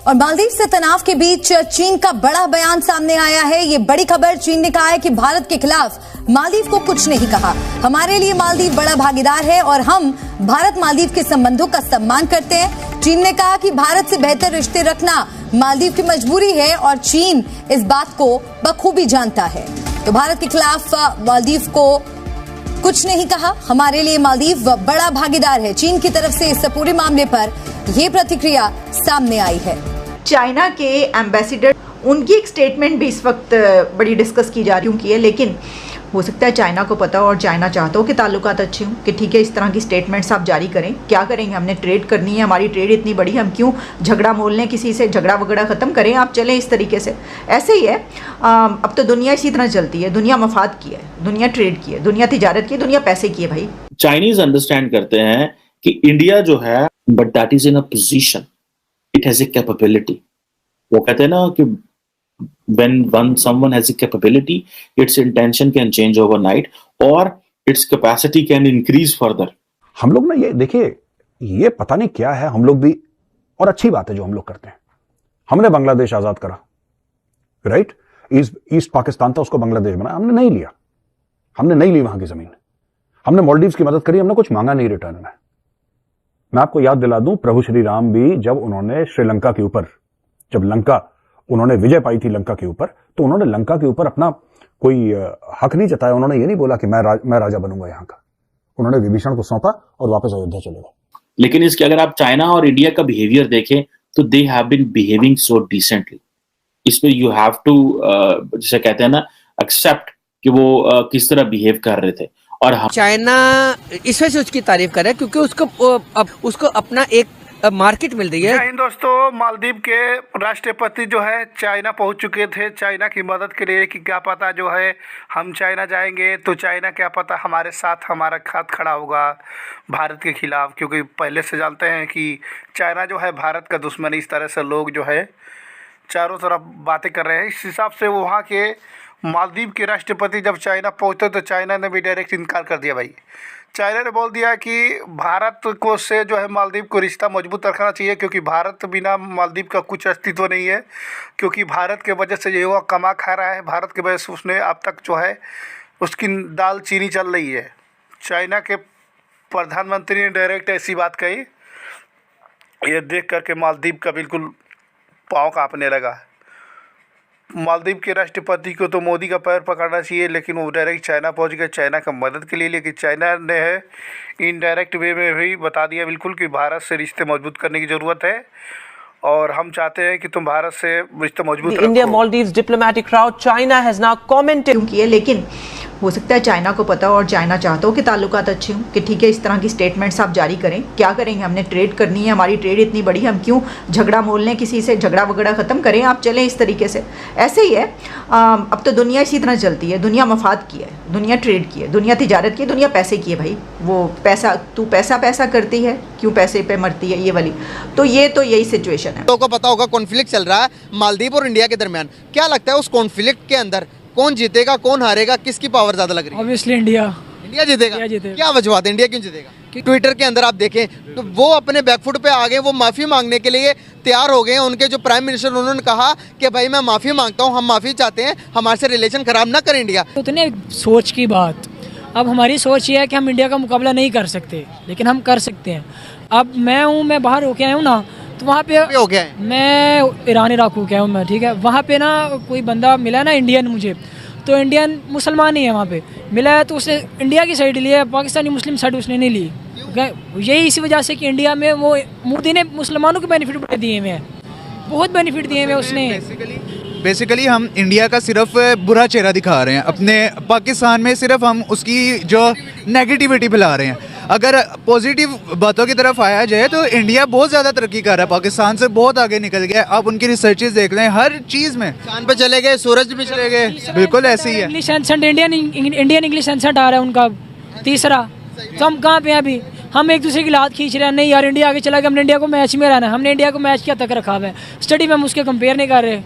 और मालदीव से तनाव के बीच चीन का बड़ा बयान सामने आया है। ये बड़ी खबर, चीन ने कहा है कि भारत के खिलाफ मालदीव को कुछ नहीं कहा। हमारे लिए मालदीव बड़ा भागीदार है और हम भारत मालदीव के संबंधों का सम्मान करते हैं। चीन ने कहा कि भारत से बेहतर रिश्ते रखना मालदीव की मजबूरी है और चीन इस बात को बखूबी जानता है। तो भारत के खिलाफ मालदीव को कुछ नहीं कहा। हमारे लिए मालदीव बड़ा भागीदार है। चीन की तरफ से इस पूरे मामले पर यह प्रतिक्रिया सामने आई है। चाइना के एम्बेसडर, उनकी एक स्टेटमेंट भी इस वक्त बड़ी डिस्कस की जा रही है, लेकिन हो सकता है चाइना को पता हो और चाइना चाहता हो कि ताल्लुकात अच्छे हों, कि ठीक है इस तरह की स्टेटमेंट्स आप जारी करें। क्या करेंगे, हमने ट्रेड करनी है, हमारी ट्रेड इतनी बड़ी है, हम क्यों झगड़ा मोल लें किसी से, झगड़ा वगड़ा ख़त्म करें, आप चलें इस तरीके से। ऐसे ही है, अब तो दुनिया इसी तरह चलती है। दुनिया मफाद की है, दुनिया ट्रेड की है, दुनिया तिजारत की है, दुनिया पैसे की है भाई। चाइनीज अंडरस्टैंड करते हैं कि इंडिया जो है, but that is in a position, it has a capability. वो कहते हैं ना कि when someone has a capability, its intention can change overnight or its capacity can increase further. हम लोग ना, ये देखिए, ये पता नहीं क्या है, हम लोग भी, और अच्छी बात है जो हम लोग करते हैं। हमने बांग्लादेश आजाद करा, राइट? ईस्ट पाकिस्तान था, उसको बांग्लादेश बनाया, हमने नहीं लिया, हमने नहीं ली वहां की जमीन। हमने मालदीव्स की मदद करी, हमने कुछ मांगा नहीं रिटर्न में। मैं आपको याद दिला दूं, प्रभु श्री राम भी जब उन्होंने श्रीलंका के ऊपर, जब लंका उन्होंने विजय पाई थी लंका के ऊपर, तो उन्होंने लंका के ऊपर अपना कोई हक नहीं जताया। उन्होंने ये नहीं बोला कि मैं राजा बनूंगा यहाँ का। उन्होंने विभीषण को सौंपा और वापस अयोध्या चले गए। लेकिन इसके अगर आप चाइना और इंडिया का बिहेवियर देखें तो they have been behaving so decently. इसमें यू हैव टू, जिसे कहते हैं ना, एक्सेप्ट कि वो किस तरह बिहेव कर रहे थे। और चाइना इस वजह से उसकी तारीफ कर रहा है क्योंकि उसको अपना एक मार्केट मिल रही है। इन दोस्तों, मालदीव के राष्ट्रपति जो है चाइना पहुंच चुके थे चाइना की मदद के लिए, कि क्या पता जो है हम चाइना जाएंगे तो चाइना क्या पता हमारे साथ हमारा हाथ खड़ा होगा भारत के खिलाफ, क्योंकि पहले से जानते हैं कि चाइना जो है भारत का दुश्मन। इस तरह से लोग जो है चारों तरफ बातें कर रहे हैं। इस हिसाब से वहाँ के मालदीव के राष्ट्रपति जब चाइना पहुँचे तो चाइना ने भी डायरेक्ट इनकार कर दिया भाई। चाइना ने बोल दिया कि भारत को से जो है मालदीव को रिश्ता मजबूत रखना चाहिए, क्योंकि भारत बिना मालदीव का कुछ अस्तित्व नहीं है, क्योंकि भारत के वजह से ये कमा खा रहा है, भारत के वजह से उसने अब तक जो है उसकी दाल चीनी चल रही है। चाइना के प्रधानमंत्री ने डायरेक्ट ऐसी बात कही, ये देख करके मालदीव का बिल्कुल पाँव कांपने लगा। मालदीव के राष्ट्रपति को तो मोदी का पैर पकड़ना चाहिए, लेकिन वो डायरेक्ट चाइना पहुंच गए चाइना का मदद के लिए। लेकिन चाइना ने है इनडायरेक्ट वे में भी बता दिया बिल्कुल कि भारत से रिश्ते मजबूत करने की ज़रूरत है और हम चाहते हैं कि तुम भारत से रिश्ते मजबूत रखो। India Maldives diplomatic crowd, China has now commented किए, लेकिन हो सकता है चाइना को पता हो और चाइना चाहता हो कि ताल्लुकात अच्छे हों, कि ठीक है इस तरह की स्टेटमेंट्स आप जारी करें। क्या करेंगे, हमने ट्रेड करनी है, हमारी ट्रेड इतनी बड़ी है, हम क्यों झगड़ा मोल लें किसी से, झगड़ा वगड़ा ख़त्म करें, आप चलें इस तरीके से। ऐसे ही है, अब तो दुनिया इसी तरह चलती है। दुनिया मफाद की है, दुनिया ट्रेड की है, दुनिया तिजारत की है, दुनिया पैसे की है भाई। वो पैसा, तू पैसा करती है, क्यों पैसे पे मरती है, ये वाली। तो यही सिचुएशन है। तो को पता होगा कॉन्फ्लिक्ट चल रहा है मालदीव और इंडिया के दरमियान। क्या लगता है उस कॉन्फ्लिक्ट के अंदर कौन जीतेगा, कौन हारेगा, किसकी पावर ज्यादा लग रही है? ऑब्वियसली इंडिया जीतेगा। क्या वजह, इंडिया क्यों जीतेगा? ट्विटर के अंदर आप देखें तो वो अपने बैकफुट पे आ गए, वो माफी मांगने के लिए तैयार हो गए। उनके जो प्राइम मिनिस्टर, उन्होंने कहा कि भाई मैं माफी मांगता हूँ, हम माफी चाहते हैं, हमारे से रिलेशन खराब ना करे इंडिया। उतने सोच की बात। अब हमारी सोच ये है कि हम इंडिया का मुकाबला नहीं कर सकते, लेकिन हम कर सकते हैं। अब मैं बाहर होके आया हूँ ना, तो वहाँ पे हो गया है। मैं ईरान इराक होके आया हूँ मैं, ठीक है। वहाँ पे ना कोई बंदा मिला ना इंडियन मुझे, तो इंडियन मुसलमान ही है वहाँ पे मिला है, तो उसने इंडिया की साइड लिया, पाकिस्तानी मुस्लिम साइड उसने नहीं ली। यही इसी वजह से कि इंडिया में वो मोदी ने मुसलमानों के बेनिफिट बड़े दिए हुए हैं, बहुत बेनिफिट दिए हुए हैं उसने। बेसिकली हम इंडिया का सिर्फ बुरा चेहरा दिखा रहे हैं अपने पाकिस्तान में, सिर्फ हम उसकी जो नेगेटिविटी फैला रहे हैं। अगर पॉजिटिव बातों की तरफ आया जाए तो इंडिया बहुत ज़्यादा तरक्की कर रहा है, पाकिस्तान से बहुत आगे निकल गया। आप उनकी रिसर्चेज देख लें, हर चीज़ में चांद पे चले गए, सूरज पे चले गए, बिल्कुल ऐसे ही है। English accent, Indian English accent आ रहा है उनका तीसरा। तो हम कहाँ पे हैं अभी? हम एक दूसरे की लात खींच रहे हैं, नहीं यार इंडिया आगे चला गया, हमने इंडिया को मैच में रहना है, हमने इंडिया को मैच क्या तक रखा हुआ है, स्टडी में हम उसके कंपेयर नहीं कर रहे।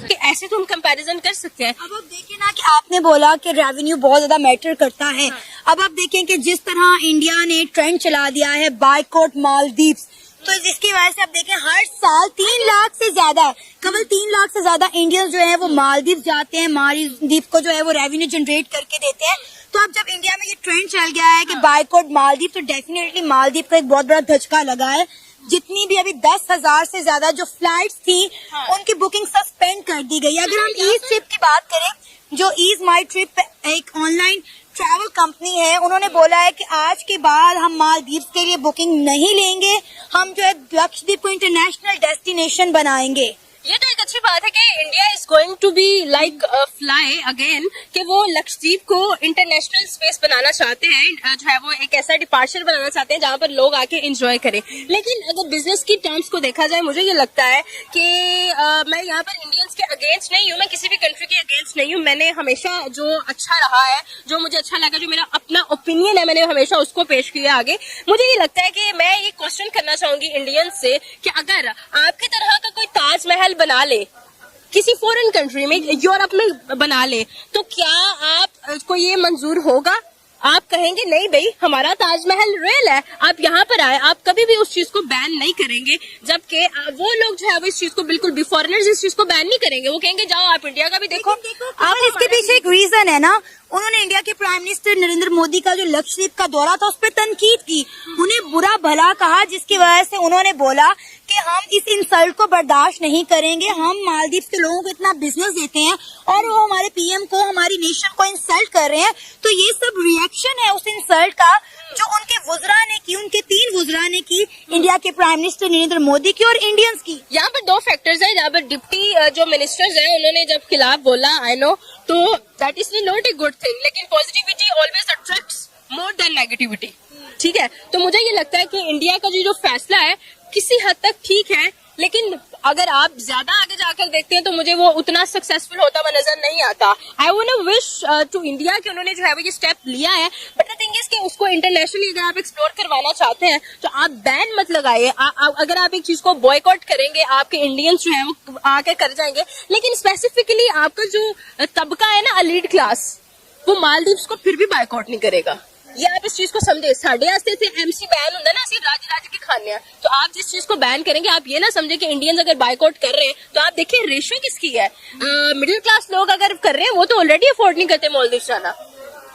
कि ऐसे तो हम कंपैरिजन कर सकते हैं। अब आप देखिए ना कि आपने बोला कि रेवेन्यू बहुत ज्यादा मैटर करता है। अब आप देखें कि जिस तरह इंडिया ने ट्रेंड चला दिया है बायकॉट मालदीव्स, तो जिसकी वजह से आप देखें हर साल 3 लाख से ज्यादा, केवल 3 लाख से ज्यादा इंडियंस जो है वो मालदीव जाते हैं, मालदीव को जो है वो रेवेन्यू जनरेट करके देते हैं। तो अब जब इंडिया में ये ट्रेंड चल गया है कि बायकॉट मालदीव, तो डेफिनेटली मालदीव का एक बहुत बड़ा धचका लगा है। जितनी भी अभी 10,000 से ज्यादा जो फ्लाइट्स थी उनकी बुकिंग सस्पेंड कर दी गई। अगर हम ईज ट्रिप की बात करें, जो ईज माई ट्रिप एक ऑनलाइन ट्रैवल कंपनी है, उन्होंने बोला है कि आज के बाद हम मालदीव के लिए बुकिंग नहीं लेंगे, हम जो है लक्षद्वीप को इंटरनेशनल डेस्टिनेशन बनाएंगे। ये तो एक अच्छी बात है कि India is going to be like fly again, कि वो लक्षद्वीप को इंटरनेशनल स्पेस बनाना चाहते हैं, जो है वो एक ऐसा डिपार्चर बनाना चाहते हैं जहां पर लोग आके एंजॉय करें। लेकिन अगर बिजनेस की टर्म्स को देखा जाए, मुझे ये लगता है कि मैं यहाँ पर इंडियंस के अगेंस्ट नहीं हूँ, मैं किसी भी कंट्री के अगेंस्ट नहीं हूँ। मैंने हमेशा जो अच्छा रहा है, जो मुझे अच्छा लगा, जो मेरा अपना ओपिनियन है, मैंने हमेशा उसको पेश किया आगे। मुझे ये लगता है कि मैं ये क्वेश्चन करना चाहूंगी इंडियंस से कि अगर आपकी तरह का कोई ताजमहल बना ले किसी फॉरेन कंट्री में, यूरोप में बना ले, तो क्या आपको ये मंजूर होगा? आप कहेंगे नहीं भाई, हमारा ताजमहल रियल है, आप यहाँ पर आए, आप कभी भी उस चीज को बैन नहीं करेंगे। जबकि वो लोग जो है वो इस चीज को बिल्कुल भी, फॉरेनर्स इस चीज को बैन नहीं करेंगे, वो कहेंगे जाओ आप इंडिया का भी देखो। आप इसके पीछे एक रीजन है ना, उन्होंने इंडिया के प्राइम मिनिस्टर नरेंद्र मोदी का जो लक्षद्वीप का दौरा था उस पर तनकीद की, उन्हें बुरा भला कहा, जिसकी वजह से उन्होंने बोला कि हम इस इंसल्ट को बर्दाश्त नहीं करेंगे। हम मालदीव के लोगों को इतना बिजनेस देते हैं और वो हमारे पीएम को, हमारी नेशन को इंसल्ट कर रहे हैं। तो ये सब रिएक्शन है उस इंसल्ट का जो उनके वुज़रा ने की, उनके 3 वुज़रा ने की, इंडिया के प्राइम मिनिस्टर नरेंद्र मोदी की और इंडियंस की। यहाँ पर 2 फैक्टर्स है। यहाँ पर डिप्टी जो मिनिस्टर्स हैं, उन्होंने जब खिलाफ बोला, आई नो, तो that is not a good thing, लेकिन positivity always attracts more than negativity. ठीक है, तो मुझे ये लगता है कि इंडिया का जो फैसला है किसी हद तक ठीक है, लेकिन अगर आप ज्यादा आगे जाकर देखते हैं तो मुझे वो उतना सक्सेसफुल होता हुआ नजर नहीं आता। I want to wish to India कि उन्होंने जो है वो ये स्टेप लिया है, बट द थिंग इज कि उसको इंटरनेशनली अगर आप एक्सप्लोर करवाना चाहते हैं तो आप बैन मत लगाइए। अगर आप एक चीज को बॉयकॉट करेंगे, आपके इंडियंस जो है वो आके कर जाएंगे, लेकिन स्पेसिफिकली आपका जो तबका है ना, एलीट क्लास, वो मालदीव्स को फिर भी बायकॉट नहीं करेगा। ये आप इस चीज को समझे। साढ़े आस्ते से एमसी बैन होता है ना, सिर्फ राज्य के खाने हैं, तो आप जिस चीज को बैन करेंगे, आप ये ना समझे कि इंडियंस अगर बायकॉट कर रहे हैं तो आप देखिए रेशियो किसकी है। मिडिल क्लास लोग अगर कर रहे हैं वो तो ऑलरेडी अफोर्ड नहीं करते मालदीव जाना।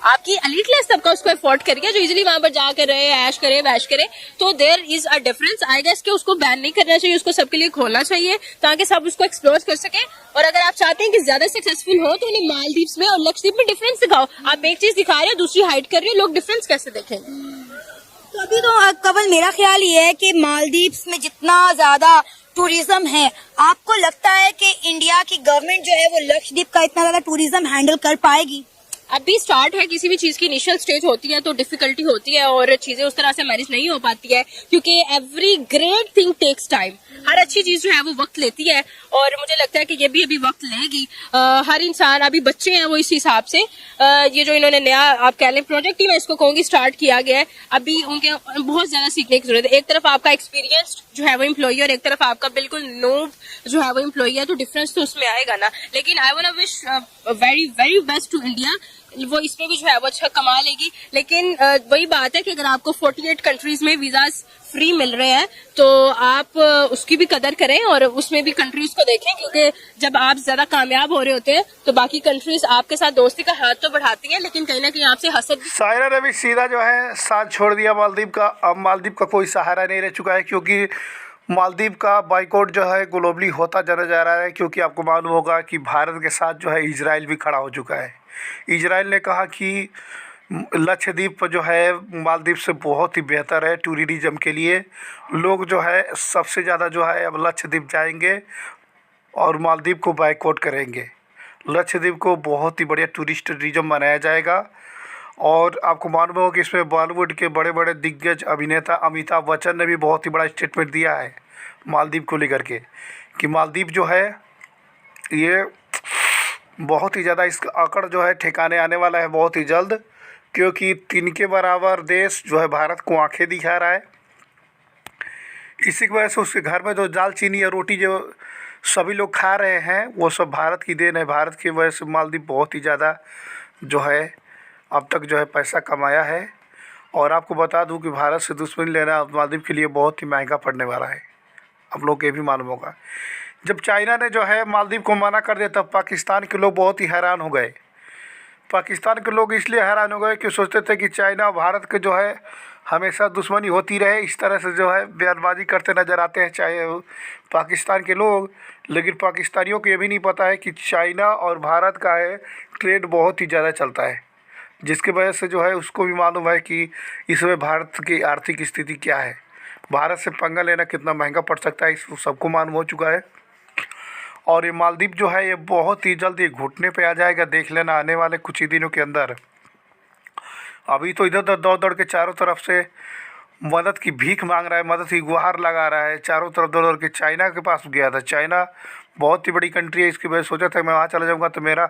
आपकी एलीट क्लास सबका उसको अफोर्ड करके जो इजीली वहां पर जाकर रहे, ऐश करे, वैश करे, तो there is a difference. I guess कि उसको बैन नहीं करना चाहिए, उसको सबके लिए खोलना चाहिए ताकि सब उसको एक्सप्लोर कर सके। और अगर आप चाहते हैं कि ज्यादा सक्सेसफुल हो तो उन्हें मालदीव्स में और लक्षद्वीप में डिफरेंस दिखाओ। आप एक चीज दिखा रहे हो, दूसरी हाइड कर रहे हो, लोग डिफरेंस कैसे देखेंगे? तो अभी तो कवल मेरा ख्याल ये है कि मालदीव्स में जितना ज्यादा टूरिज्म है, आपको लगता है कि इंडिया की गवर्नमेंट जो है वो लक्षद्वीप का इतना ज्यादा टूरिज्म हैंडल कर पाएगी? अभी स्टार्ट है, किसी भी चीज की इनिशियल स्टेज होती है तो डिफिकल्टी होती है और चीजें उस तरह से मैनेज नहीं हो पाती है, क्योंकि every great thing takes time. हर अच्छी चीज जो है वो वक्त लेती है और मुझे लगता है कि ये भी अभी वक्त लेगी। हर इंसान, अभी बच्चे हैं वो इस हिसाब से, ये जो इन्होंने नया आप कह लें प्रोजेक्ट ही मैं इसको कहूंगी स्टार्ट किया गया है, अभी उनके बहुत ज्यादा सीखने की जरूरत है। एक तरफ आपका एक्सपीरियंस जो है वो एम्प्लॉई और एक तरफ आपका बिल्कुल नूब जो है वो एम्प्लॉई है, तो डिफरेंस तो उसमें आएगा ना। लेकिन I want to wish very very best to India, वो इसमें भी जो है वो अच्छा कमा लेगी। लेकिन वही बात है कि अगर आपको 48 कंट्रीज में वीजाज फ्री मिल रहे हैं तो आप उसकी भी कदर करें और उसमें भी कंट्रीज को देखें, क्योंकि जब आप ज्यादा कामयाब हो रहे होते हैं तो बाकी कंट्रीज आपके साथ दोस्ती का हाथ तो बढ़ाती हैं, लेकिन कहीं ना कहीं आपसे हसद। सायरा ने भी सीधा जो है साथ छोड़ दिया मालदीव का। अब मालदीव का कोई सहारा नहीं रह चुका है, क्योंकि मालदीव का बाइकआउट जो है ग्लोबली होता चला जा रहा है। क्योंकि आपको मालूम होगा कि भारत के साथ जो है इजराइल भी खड़ा हो चुका है। इजराइल ने कहा कि लक्षद्वीप जो है मालदीव से बहुत ही बेहतर है टूरिज्म के लिए। लोग जो है सबसे ज़्यादा जो है अब लक्षद्वीप जाएंगे और मालदीव को बाइकआउट करेंगे। लक्षद्वीप को बहुत ही बढ़िया टूरिज्म बनाया जाएगा। और आपको मालूम होगा कि इसमें बॉलीवुड के बड़े बड़े दिग्गज अभिनेता अमिताभ बच्चन ने भी बहुत ही बड़ा स्टेटमेंट दिया है मालदीव को लेकर के, कि मालदीव जो है ये बहुत ही ज़्यादा इसका आंकड़ जो है ठिकाने आने वाला है बहुत ही जल्द, क्योंकि 3 के बराबर देश जो है भारत को आंखें दिखा रहा है। इसी की वजह से उसके घर में जो दाल चीनी या रोटी जो सभी लोग खा रहे हैं वो सब भारत की देन है। भारत की वजह से मालदीव बहुत ही ज़्यादा जो है अब तक जो है पैसा कमाया है। और आपको बता दूं कि भारत से दुश्मनी लेना मालदीव के लिए बहुत ही महंगा पड़ने वाला है। आप लोग को ये भी मालूम होगा। जब चाइना ने जो है मालदीव को मना कर दिया तब पाकिस्तान के लोग बहुत ही हैरान हो गए। पाकिस्तान के लोग इसलिए हैरान हो गए कि सोचते थे कि चाइना और भारत के जो है हमेशा दुश्मनी होती रहे। इस तरह से जो है बयानबाजी करते नज़र आते हैं चाहे पाकिस्तान के लोग। लेकिन पाकिस्तानियों को ये भी नहीं पता है कि चाइना और भारत का है ट्रेड बहुत ही ज़्यादा चलता है, जिसकी वजह से जो है उसको भी मालूम है कि इसमें भारत की आर्थिक स्थिति क्या है, भारत से पंगा लेना कितना महंगा पड़ सकता है, इसको सबको मालूम हो चुका है। और ये मालदीव जो है ये बहुत ही जल्द ये घुटने पे आ जाएगा, देख लेना आने वाले कुछ ही दिनों के अंदर। अभी तो इधर उधर दौड़ दौड़ के चारों तरफ से मदद की भीख मांग रहा है, मदद की गुहार लगा रहा है, चारों तरफ दौड़ दौड़ के चाइना के पास गया था। चाइना बहुत ही बड़ी कंट्री है, इसकी वजह से सोचा था मैं वहाँ चला जाऊँगा तो मेरा